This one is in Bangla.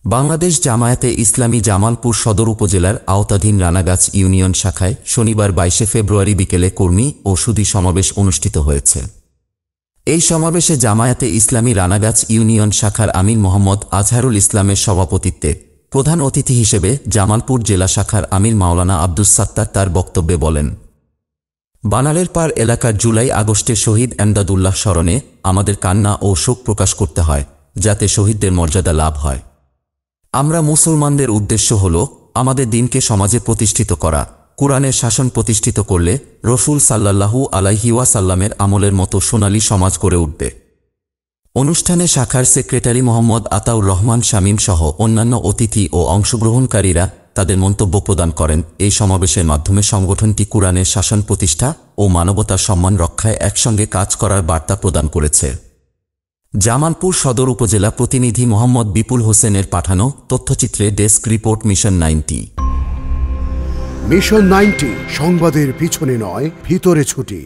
বাংলাদেশ জামায়াতে ইসলামী জামালপুর সদর উপজেলার আওতাধীন রানাগাছ ইউনিয়ন শাখায় শনিবার ২২ ফেব্রুয়ারি বিকেলে কর্মী ও সুধী সমাবেশ অনুষ্ঠিত হয়েছে। এই সমাবেশে জামায়াতে ইসলামী রানাগাছ ইউনিয়ন শাখার আমির মোহাম্মদ আজহারুল ইসলামের সভাপতিত্বে প্রধান অতিথি হিসেবে জামালপুর জেলা শাখার আমির মাওলানা আব্দুস সাত্তার তার বক্তব্যে বলেন, বানালের পার এলাকার জুলাই আগস্টে শহীদ এমদাদুল্লাহ স্মরণে আমাদের কান্না ও শোক প্রকাশ করতে হয়, যাতে শহীদদের মর্যাদা লাভ হয়। আমরা মুসলমানদের উদ্দেশ্য হল আমাদের দিনকে সমাজে প্রতিষ্ঠিত করা, কুরআনের শাসন প্রতিষ্ঠিত করলে রসূল সাল্লাল্লাহু আলাইহি ওয়াসাল্লামের আমলের মতো সোনালী সমাজ গড়ে উঠবে। অনুষ্ঠানে শাখার সেক্রেটারি মোহাম্মদ আতাউর রহমান শামীম সহ অন্যান্য অতিথি ও অংশগ্রহণকারীরা তাদের মন্তব্য প্রদান করেন। এই সমাবেশের মাধ্যমে সংগঠনটি কুরআনের শাসন প্রতিষ্ঠা ও মানবতার সম্মান রক্ষায় একসঙ্গে কাজ করার বার্তা প্রদান করেছে। জামালপুর সদর উপজেলা প্রতিনিধি মোহাম্মদ বিপুল হোসেনের পাঠানো তথ্যচিত্রে ডেস্ক রিপোর্ট মিশন 90। মিশন 90 সংবাদের পিছনে নয়, ভিতরে ছুটি।